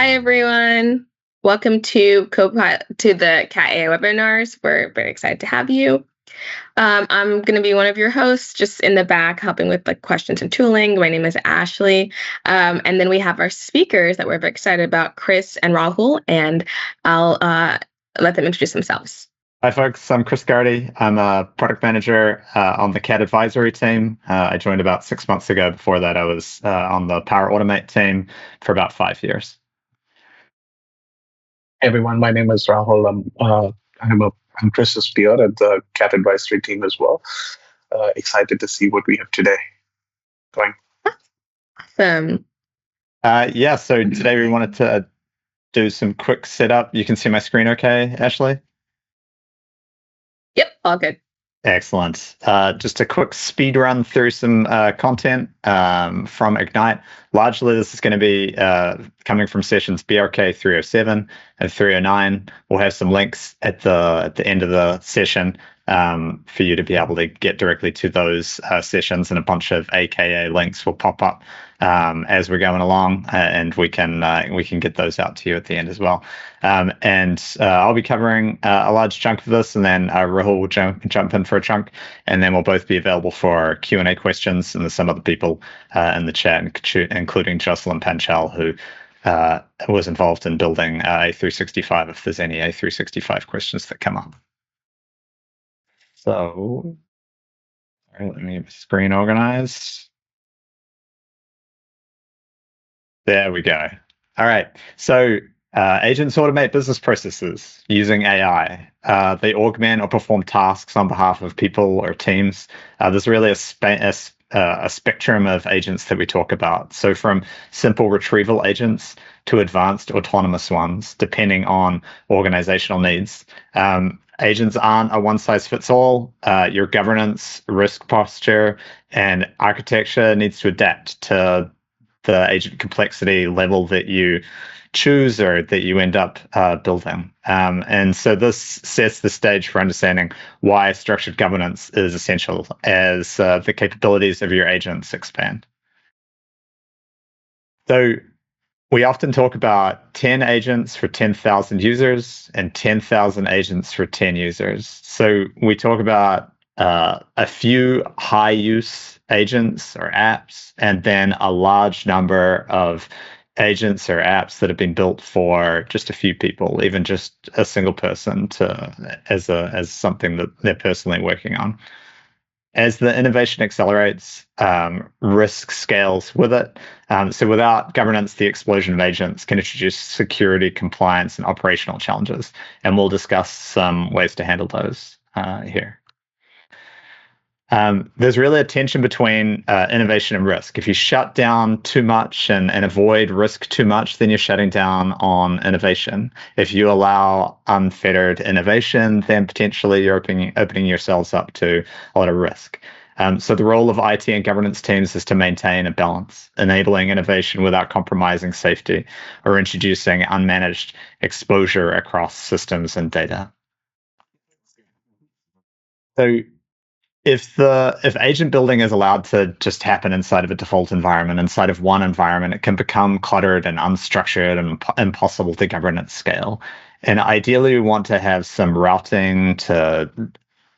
Hi, everyone. Welcome to Copilot to the Cat AI webinars. We're very excited to have you. I'm going to be one of your hosts, just in the back, helping with like questions and tooling. My name is Ashley, and then we have our speakers that we're very excited about, Chris and Rahul, and I'll let them introduce themselves. Hi, folks. I'm Chris Gardy. I'm a product manager on the CAD advisory team. I joined about 6 months ago. Before that, I was on the Power Automate team for about 5 years. Hey everyone, my name is Rahul. I'm Chris's peer at the CAT advisory team as well. Excited to see what we have today going. Awesome. So today we wanted to do some quick setup. You can see my screen okay, Ashley? Yep, all good. Excellent. Just a quick speed run through some content from Ignite. Largely, this is going to be coming from sessions BRK 307 and 309. We'll have some links at the end of the session for you to be able to get directly to those sessions, and a bunch of AKA links will pop up as we're going along, and we can get those out to you at the end as well. I'll be covering a large chunk of this, and then Rahul will jump in for a chunk, and then we'll both be available for Q&A questions. And there's some other people in the chat, including Jocelyn Panchal, who was involved in building A365, if there's any A365 questions that come up. So, all right, let me get my screen organized. There we go. All right. So agents automate business processes using AI. They augment or perform tasks on behalf of people or teams. There's really a spectrum of agents that we talk about. So from simple retrieval agents to advanced autonomous ones, depending on organizational needs. Agents aren't a one-size-fits-all. Your governance, risk posture, and architecture needs to adapt to the agent complexity level that you choose or that you end up building. And so this sets the stage for understanding why structured governance is essential as the capabilities of your agents expand. So we often talk about 10 agents for 10,000 users and 10,000 agents for 10 users. So we talk about a few high-use agents or apps, and then a large number of agents or apps that have been built for just a few people, even just a single person as something that they're personally working on. As the innovation accelerates, risk scales with it. So without governance, the explosion of agents can introduce security, compliance, and operational challenges. And we'll discuss some ways to handle those here. There's really a tension between innovation and risk. If you shut down too much and avoid risk too much, then you're shutting down on innovation. If you allow unfettered innovation, then potentially you're opening yourselves up to a lot of risk. So the role of IT and governance teams is to maintain a balance, enabling innovation without compromising safety or introducing unmanaged exposure across systems and data. So if agent building is allowed to just happen inside of a default environment, inside of one environment, it can become cluttered and unstructured and impossible to govern at scale. And ideally, we want to have some routing to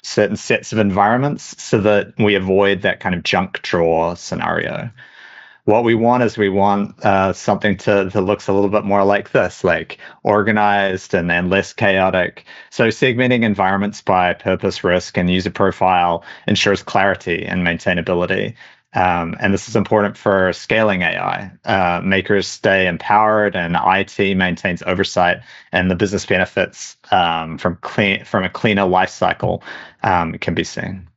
certain sets of environments so that we avoid that kind of junk drawer scenario. What we want is something that looks a little bit more like this, like organized and less chaotic. So segmenting environments by purpose, risk, and user profile ensures clarity and maintainability. And this is important for scaling AI. Makers stay empowered, and IT maintains oversight, and the business benefits from a cleaner lifecycle can be seen.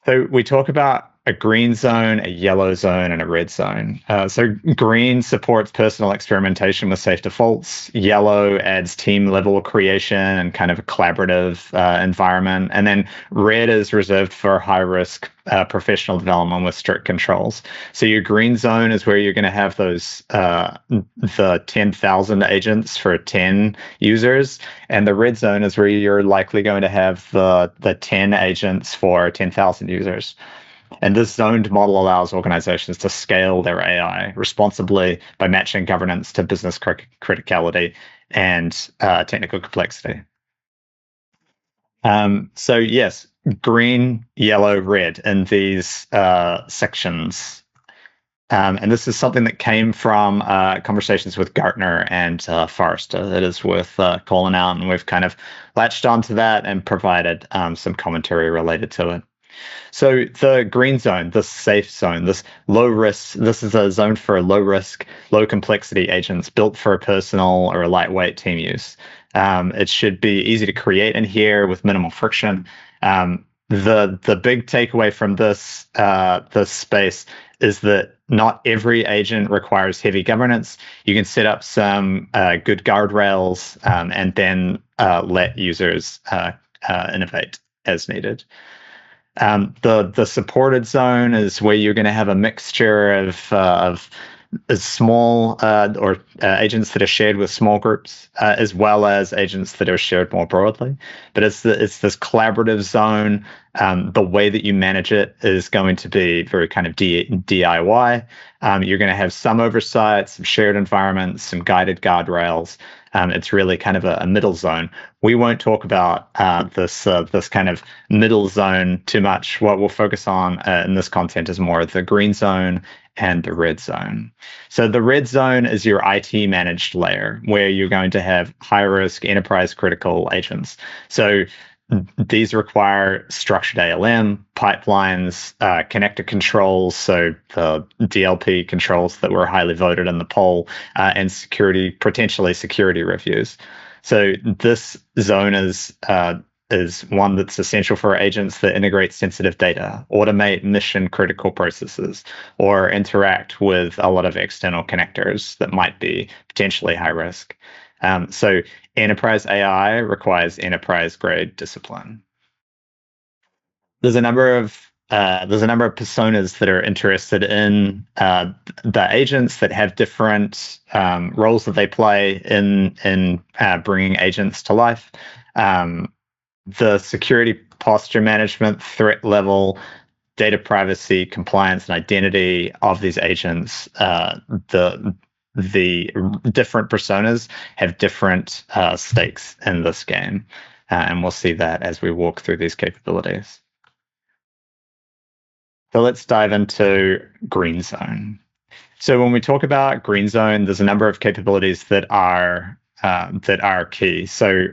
So we talk about a green zone, a yellow zone, and a red zone. So green supports personal experimentation with safe defaults. Yellow adds team-level creation and kind of a collaborative environment. And then red is reserved for high-risk professional development with strict controls. So your green zone is where you're going to have those the 10,000 agents for 10 users, and the red zone is where you're likely going to have the 10 agents for 10,000 users. And this zoned model allows organizations to scale their AI responsibly by matching governance to business criticality and technical complexity. So yes, green, yellow, red in these sections. And this is something that came from conversations with Gartner and Forrester. It is worth calling out, and we've kind of latched onto that and provided some commentary related to it. So the green zone, this safe zone, this low risk, this is a zone for low risk, low complexity agents built for a personal or a lightweight team use. It should be easy to create in here with minimal friction. The big takeaway from this space is that not every agent requires heavy governance. You can set up some good guardrails and then let users innovate as needed. The supported zone is where you're going to have a mixture of small or agents that are shared with small groups, as well as agents that are shared more broadly. But it's this collaborative zone. The way that you manage it is going to be very kind of DIY. You're going to have some oversight, some shared environments, some guided guardrails. It's really kind of a middle zone. We won't talk about this kind of middle zone too much. What we'll focus on in this content is more the green zone and the red zone. So the red zone is your IT managed layer, where you're going to have high risk enterprise critical agents. So these require structured ALM, pipelines, connector controls, so the DLP controls that were highly voted in the poll, and potentially security reviews. So this zone is one that's essential for agents that integrate sensitive data, automate mission critical processes, or interact with a lot of external connectors that might be potentially high risk. So enterprise AI requires enterprise grade discipline. There's a number of personas that are interested in the agents that have different roles that they play in bringing agents to life. The security posture management, threat level, data privacy, compliance, and identity of these agents. The different personas have different stakes in this game, and we'll see that as we walk through these capabilities. So let's dive into Green Zone. So when we talk about Green Zone, there's a number of capabilities that are key. So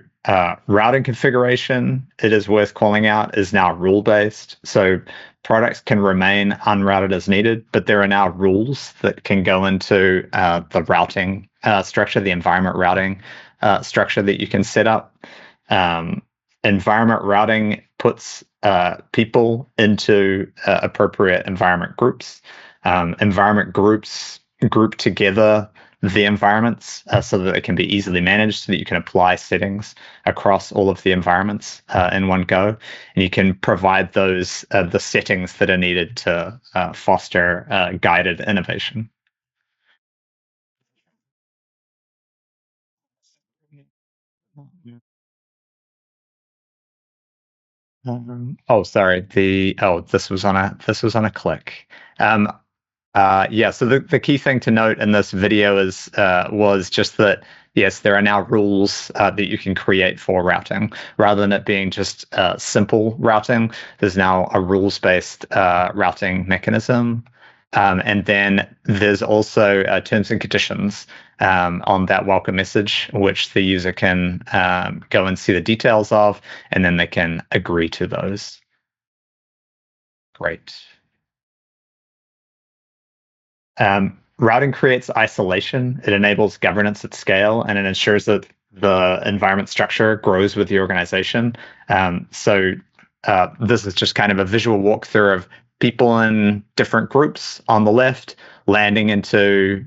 routing configuration, it is worth calling out, is now rule-based. So products can remain unrouted as needed, but there are now rules that can go into the routing structure, the environment routing structure that you can set up. Environment routing puts people into appropriate environment groups. Environment groups group together the environments so that it can be easily managed, so that you can apply settings across all of the environments in one go. And you can provide those the settings that are needed to foster guided innovation. Sorry. This was on a click. Yeah, so the key thing to note in this video was just that, yes, there are now rules that you can create for routing. Rather than it being just simple routing, there's now a rules-based routing mechanism. And then there's also terms and conditions on that welcome message, which the user can go and see the details of, and then they can agree to those. Great. Routing creates isolation. It enables governance at scale, and it ensures that the environment structure grows with the organization. So this is just kind of a visual walkthrough of people in different groups on the left, landing into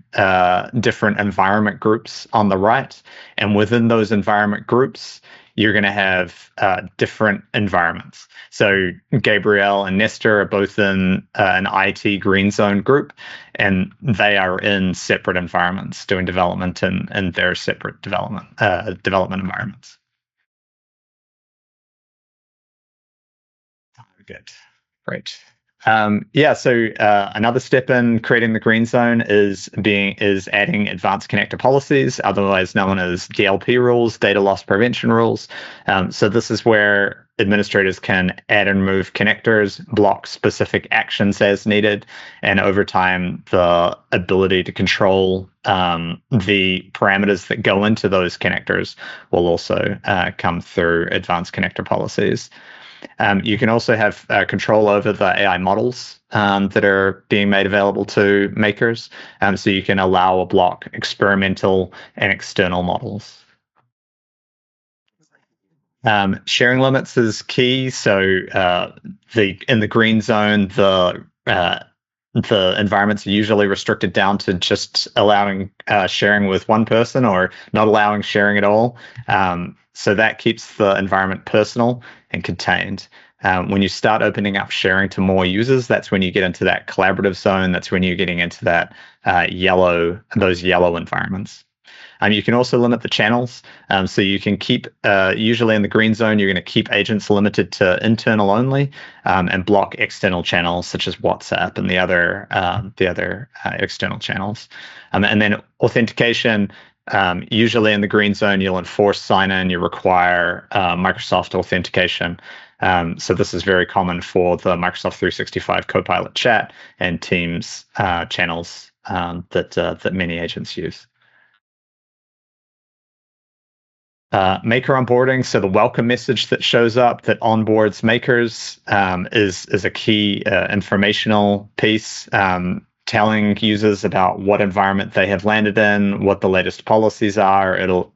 different environment groups on the right. And within those environment groups, you're going to have different environments. So Gabriel and Nestor are both in an IT green zone group, and they are in separate environments doing development in their separate development environments. Good. Great. So another step in creating the green zone is adding advanced connector policies, otherwise known as DLP rules, data loss prevention rules. So this is where administrators can add and remove connectors, block specific actions as needed, and over time, the ability to control the parameters that go into those connectors will also come through advanced connector policies. You can also have control over the AI models that are being made available to makers. So you can allow or block experimental and external models. Sharing limits is key. So in the green zone, the environments are usually restricted down to just allowing sharing with one person or not allowing sharing at all. So that keeps the environment personal and contained. When you start opening up sharing to more users, that's when you get into that collaborative zone. That's when you're getting into that those yellow environments. You can also limit the channels. So you can keep, usually in the green zone, you're going to keep agents limited to internal only and block external channels such as WhatsApp and the other external channels. And then authentication, usually in the green zone, you'll enforce sign-in, you require Microsoft authentication. So this is very common for the Microsoft 365 Copilot chat and Teams channels that many agents use. Maker onboarding, so the welcome message that shows up that onboards makers is a key informational piece, telling users about what environment they have landed in, what the latest policies are. It'll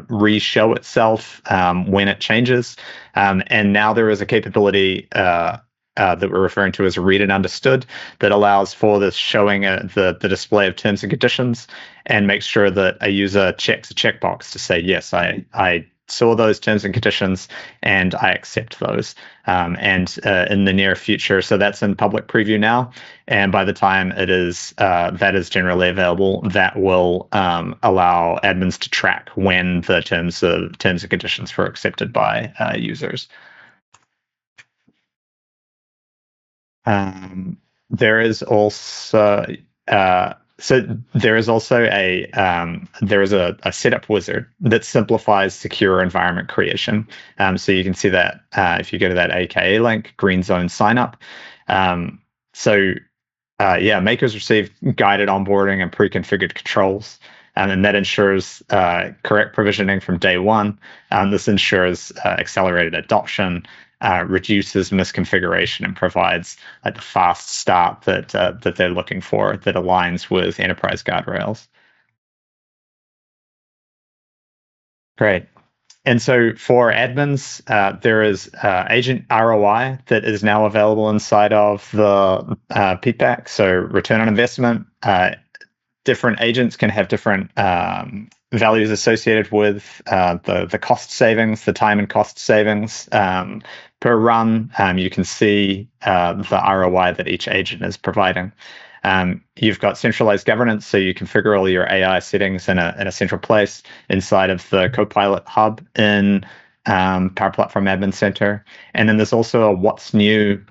re-show itself when it changes, and now there is a capability that we're referring to as read and understood that allows for this showing the display of terms and conditions and makes sure that a user checks a checkbox to say, yes, I saw those terms and conditions and I accept those. And in the near future, so that's in public preview now. And by the time it is that is generally available, that will allow admins to track when the terms and conditions were accepted by users. There is also a setup wizard that simplifies secure environment creation. So you can see that if you go to that AKA link, Green Zone sign up. Makers receive guided onboarding and pre-configured controls. And that ensures correct provisioning from day one. This ensures accelerated adoption, reduces misconfiguration, and provides the fast start that they're looking for that aligns with enterprise guardrails. Great. And so for admins, there is agent ROI that is now available inside of the PPAC. So return on investment. Different agents can have different values associated with the cost savings, the time and cost savings per run. You can see the ROI that each agent is providing. You've got centralized governance, so you configure all your AI settings in a central place inside of the Copilot hub in Power Platform Admin Center. And then there's also a what's new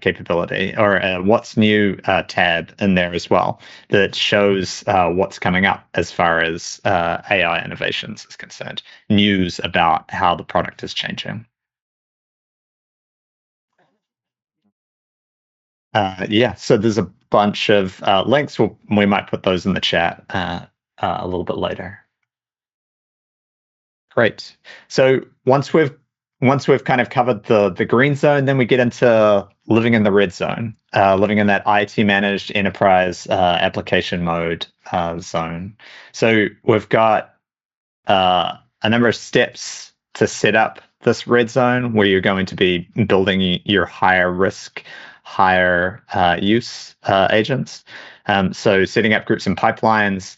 capability or a what's new tab in there as well that shows what's coming up as far as AI innovations is concerned, news about how the product is changing. So there's a bunch of links. We might put those in the chat a little bit later. Great. So once we've kind of covered the green zone, then we get into living in the red zone, living in that IT managed enterprise application mode zone. So we've got a number of steps to set up this red zone where you're going to be building your higher risk, higher use agents. So setting up groups and pipelines,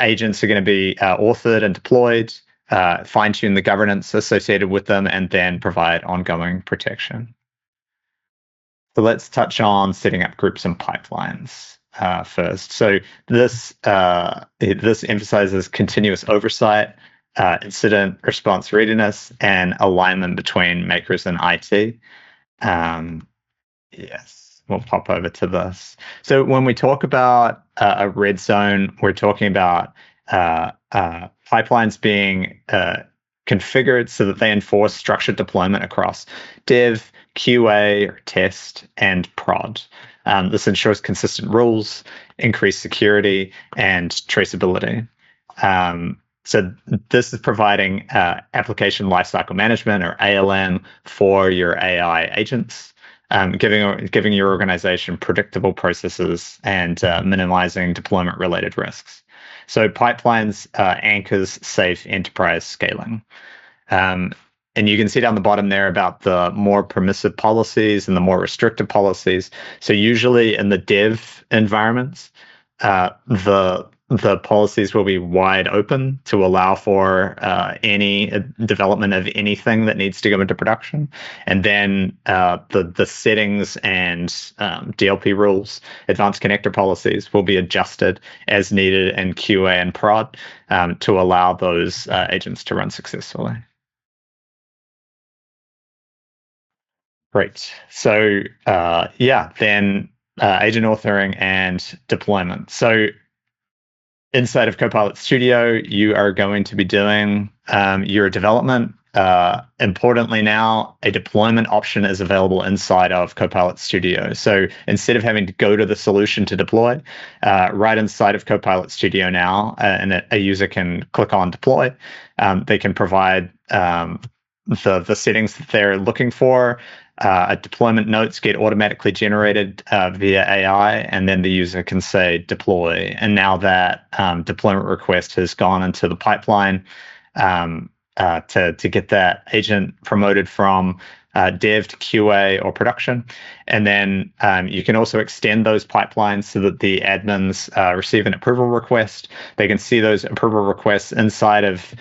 agents are going to be authored and deployed, fine-tune the governance associated with them, and then provide ongoing protection. So let's touch on setting up groups and pipelines first. So this emphasizes continuous oversight, incident response readiness, and alignment between makers and IT. Yes, we'll pop over to this. So when we talk about a red zone, we're talking about pipelines being configured so that they enforce structured deployment across dev, QA, or test, and prod. This ensures consistent rules, increased security, and traceability. So this is providing application lifecycle management, or ALM, for your AI agents. Giving your organization predictable processes and minimizing deployment-related risks. So pipelines anchors safe enterprise scaling. And you can see down the bottom there about the more permissive policies and the more restrictive policies. So usually in the dev environments, the policies will be wide open to allow for any development of anything that needs to go into production. And then the settings and DLP rules, advanced connector policies, will be adjusted as needed in QA and prod to allow those agents to run successfully. Great. So then agent authoring and deployment. So inside of Copilot Studio, you are going to be doing your development. Importantly now, a deployment option is available inside of Copilot Studio. So instead of having to go to the solution to deploy, right inside of Copilot Studio now, and a user can click on deploy, they can provide the settings that they're looking for. Deployment notes get automatically generated via AI, and then the user can say deploy. And now that deployment request has gone into the pipeline to get that agent promoted from dev to QA or production. And then you can also extend those pipelines so that the admins receive an approval request. They can see those approval requests inside of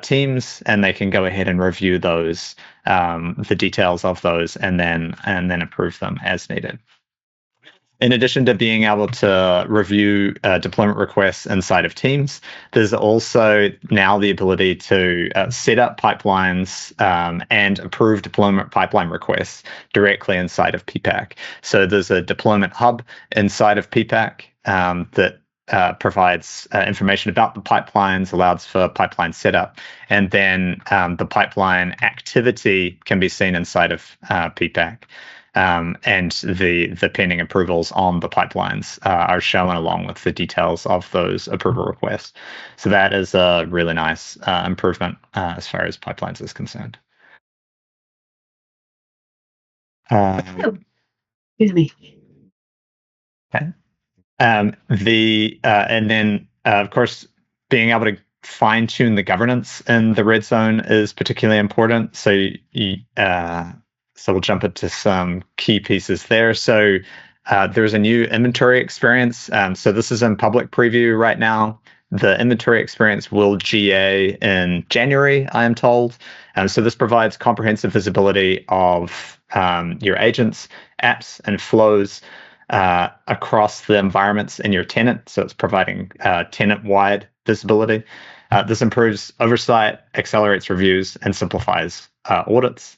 Teams, and they can go ahead and review those, the details of those, and then approve them as needed. In addition to being able to review deployment requests inside of Teams, there's also now the ability to set up pipelines and approve deployment pipeline requests directly inside of PPAC. So there's a deployment hub inside of PPAC that provides information about the pipelines, allows for pipeline setup, and then the pipeline activity can be seen inside of PPAC. And the pending approvals on the pipelines are shown along with the details of those approval requests. So that is a really nice improvement as far as pipelines is concerned. Excuse me. Okay. And then of course, being able to fine tune the governance in the red zone is particularly important. So we'll jump into some key pieces there. So there's a new inventory experience. So this is in public preview right now. The inventory experience will GA in January, I am told. So this provides comprehensive visibility of your agents, apps, and flows across the environments in your tenant. So it's providing tenant-wide visibility. This improves oversight, accelerates reviews, and simplifies audits.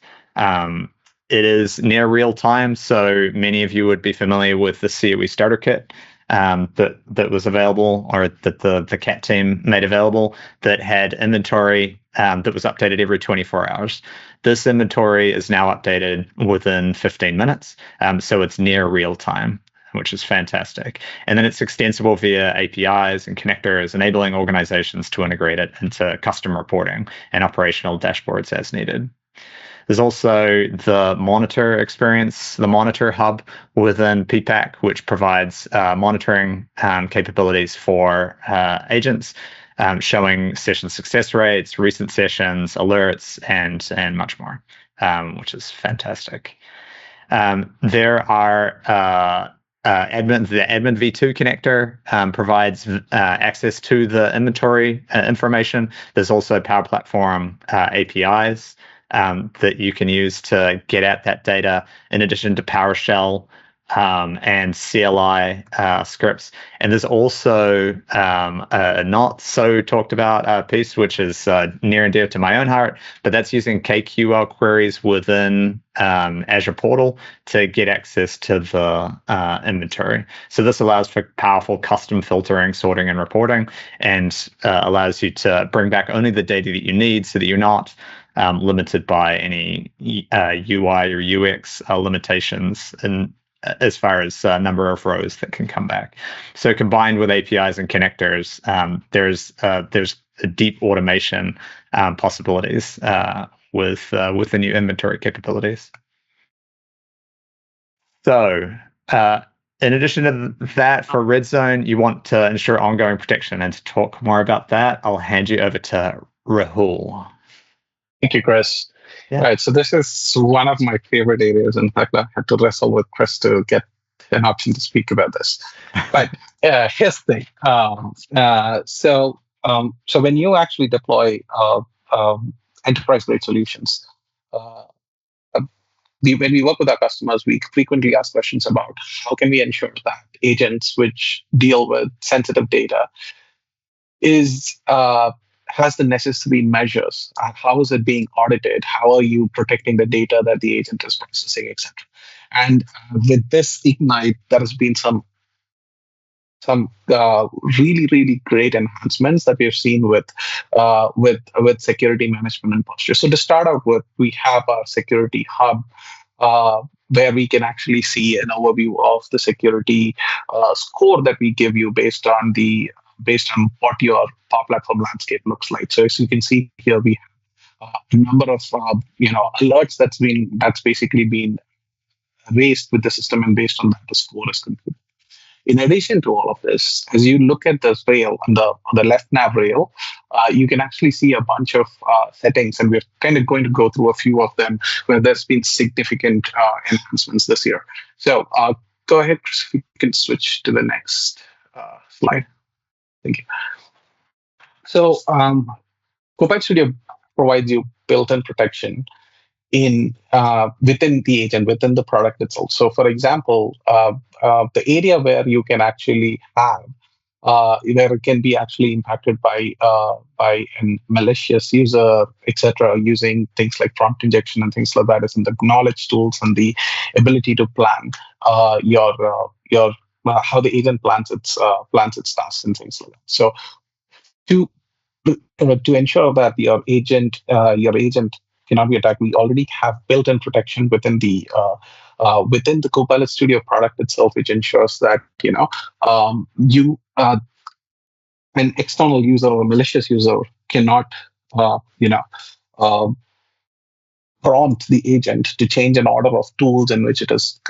It is near real time, so many of you would be familiar with the COE starter kit that was available, or that the CAT team made available, that had inventory that was updated every 24 hours. This inventory is now updated within 15 minutes, so it's near real time, which is fantastic. And then it's extensible via APIs and connectors, enabling organizations to integrate it into custom reporting and operational dashboards as needed. There's also the monitor experience, the monitor hub within PPAC, which provides monitoring capabilities for agents, showing session success rates, recent sessions, alerts, and much more, which is fantastic. There are the admin v2 connector provides access to the inventory information. There's also Power Platform APIs that you can use to get at that data, in addition to PowerShell and CLI scripts. And there's also a not so talked about piece, which is near and dear to my own heart, but that's using KQL queries within Azure Portal to get access to the inventory. So this allows for powerful custom filtering, sorting, and reporting, and allows you to bring back only the data that you need so that you're not limited by any UI or UX limitations and as far as number of rows that can come back. So combined with APIs and connectors, there's a deep automation possibilities with the new inventory capabilities. So in addition to that, for Red Zone, you want to ensure ongoing protection. And to talk more about that, I'll hand you over to Rahul. Thank you, Chris. Yeah. Right. So this is one of my favorite areas. In fact, I had to wrestle with Chris to get an option to speak about this. But here's the thing. So when you actually deploy enterprise-grade solutions, when we work with our customers, we frequently ask questions about how can we ensure that agents which deal with sensitive data has the necessary measures. How is it being audited? How are you protecting the data that the agent is processing, etc.? And with this Ignite, there has been some really, really great enhancements that we have seen with security management and posture. So to start out with, we have our security hub where we can actually see an overview of the security score that we give you based on what your Power Platform landscape looks like. So as you can see here, we have a number of alerts that's basically been raised with the system, and based on that, the score is computed. In addition to all of this, as you look at this rail on the left nav rail, you can actually see a bunch of settings, and we're kind of going to go through a few of them where there's been significant enhancements this year. So go ahead, Chris, if you can switch to the next slide. Thank you. So Copilot Studio provides you built-in protection within the agent, within the product itself. So for example, the area where you can actually have where it can be actually impacted by a malicious user, etc., using things like prompt injection and things like that, is in the knowledge tools and the ability to plan how the agent plans its tasks and things like that. So to ensure that your agent cannot be attacked, we already have built-in protection within the Copilot Studio product itself, which ensures that an external user or a malicious user cannot prompt the agent to change an order of tools in which it is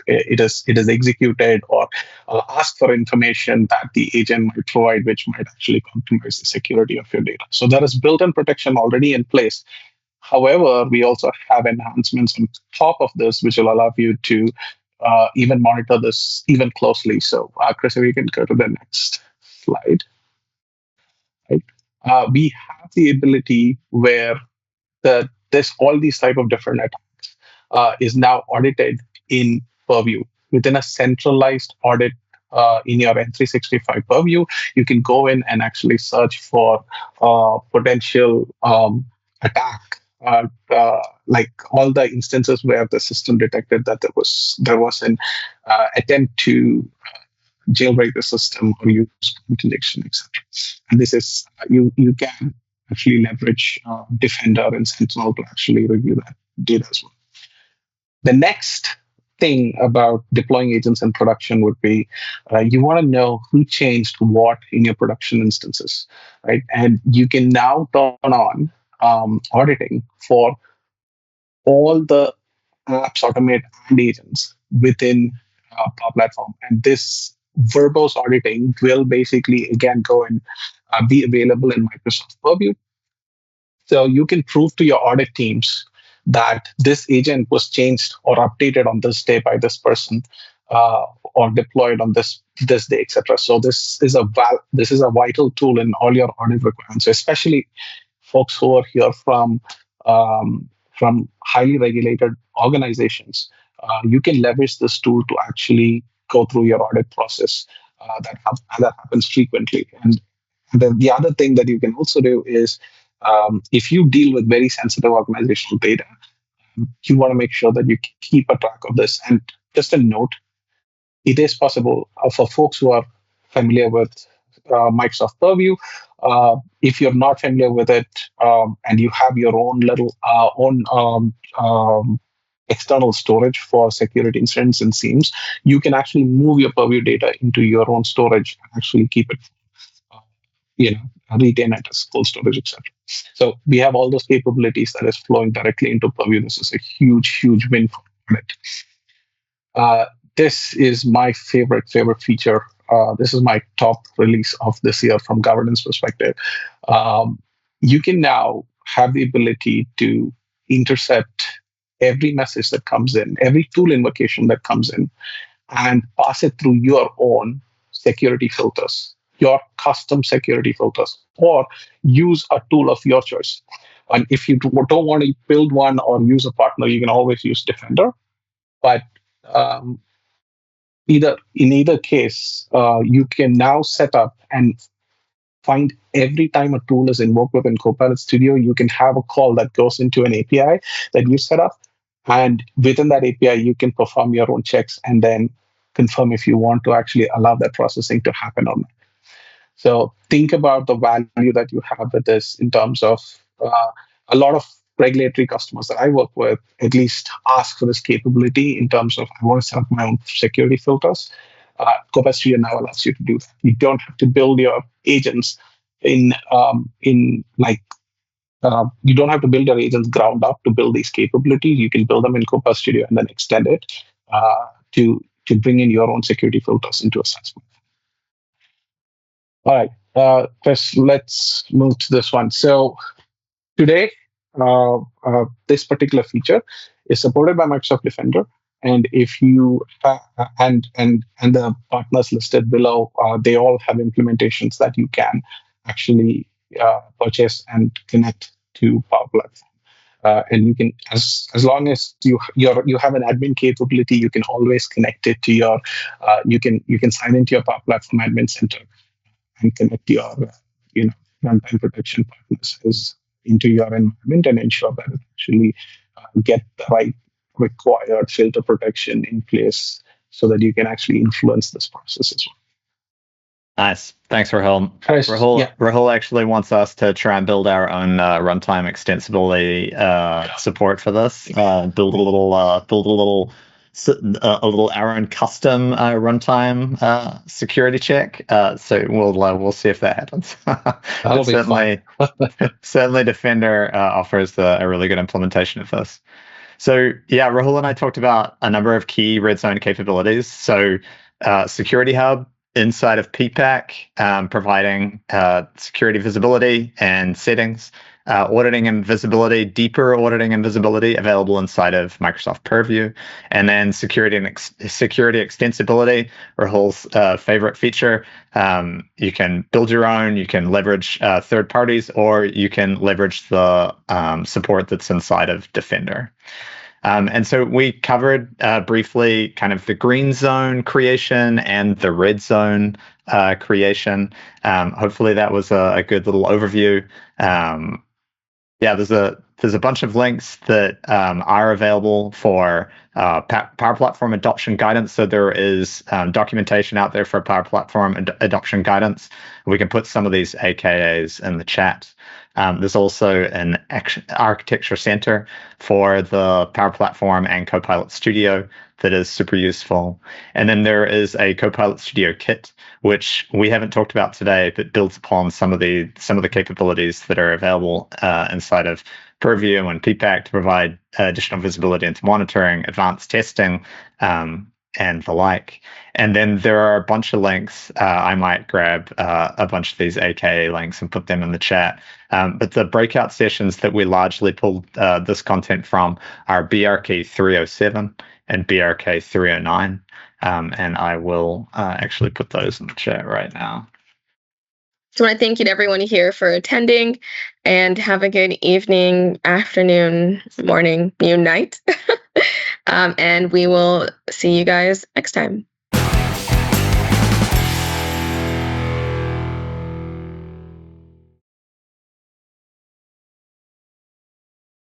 executed, or ask for information that the agent might provide, which might actually compromise the security of your data. So there is built-in protection already in place. However, we also have enhancements on top of this, which will allow you to even monitor this even closely. So, Chris, if you can go to the next slide. Right. We have the ability where there's all these type of different attacks is now audited in Purview within a centralized audit. In your M365 Purview, you can go in and actually search for potential attack. Like all the instances where the system detected that there was an attempt to jailbreak the system or use injection, etc. And this is you can actually leverage Defender and Sentinel to actually review that data as well. The next thing about deploying agents in production would be you want to know who changed what in your production instances, right? And you can now turn on auditing for all the apps, automate, and agents within Power Platform. And this verbose auditing will basically, again, go and be available in Microsoft Purview. So you can prove to your audit teams that this agent was changed or updated on this day by this person, or deployed on this day, etc. So this is a vital tool in all your audit requirements, so especially folks who are here from highly regulated organizations. you can leverage this tool to actually go through your audit process. That happens frequently. And then the other thing that you can also do is, if you deal with very sensitive organizational data, you want to make sure that you keep a track of this. And just a note, it is possible for folks who are familiar with Microsoft Purview. If you're not familiar with it, and you have your own little external storage for security incidents and SIEMs, you can actually move your Purview data into your own storage and actually keep it, retain it as full storage, etc. So we have all those capabilities that is flowing directly into Purview. This is a huge, huge win for it. This is my favorite feature. This is my top release of this year from governance perspective. You can now have the ability to intercept every message that comes in, every tool invocation that comes in, and pass it through your own security filters, your custom security filters, or use a tool of your choice. And if you don't want to build one or use a partner, you can always use Defender. But in either case, you can now set up and find every time a tool is invoked within Copilot Studio, you can have a call that goes into an API that you set up. And within that API, you can perform your own checks and then confirm if you want to actually allow that processing to happen or not. So think about the value that you have with this in terms of a lot of regulatory customers that I work with at least ask for this capability in terms of, I want to set up my own security filters. Copilot Studio now allows you to do that. You don't have to build your agents you don't have to build your agents ground up to build these capabilities. You can build them in Copilot Studio and then extend it to bring in your own security filters into assessment. All right, Chris, let's move to this one. So today, this particular feature is supported by Microsoft Defender. And if you and the partners listed below, they all have implementations that you can actually purchase and connect to Power Platform. And you can, as long as you have an admin capability, you can always connect it to your. You can sign into your Power Platform admin center and connect your runtime protection partners into your environment and ensure that it actually get the right required filter protection in place so that you can actually influence this process as well. Nice. Thanks, Rahul. Chris, Rahul actually wants us to try and build our own runtime extensibility support for this. Build a little our own custom runtime security check. So we'll see if that happens. That'll be certainly, certainly Defender offers a really good implementation of this. So yeah, Rahul and I talked about a number of key red zone capabilities. So Security Hub inside of PPAC, providing security visibility and settings, auditing and visibility, deeper auditing and visibility available inside of Microsoft Purview, and then security extensibility, Rahul's favorite feature. You can build your own, you can leverage third parties, or you can leverage the support that's inside of Defender. And so we covered briefly kind of the green zone creation and the red zone creation. Hopefully that was a good little overview. There's a bunch of links that are available for Power Platform adoption guidance. So there is documentation out there for Power Platform adoption guidance. We can put some of these AKAs in the chat. There's also an architecture center for the Power Platform and Copilot Studio that is super useful. And then there is a Copilot Studio kit, which we haven't talked about today, but builds upon some of the capabilities that are available inside of Purview and PPAC to provide additional visibility into monitoring, advanced testing, and the like. And then there are a bunch of links. I might grab a bunch of these AKA links and put them in the chat. But the breakout sessions that we largely pulled this content from are BRK 307 and BRK 309. And I will actually put those in the chat right now. So I want to thank you to everyone here for attending, and have a good evening, afternoon, morning, noon, night. And we will see you guys next time.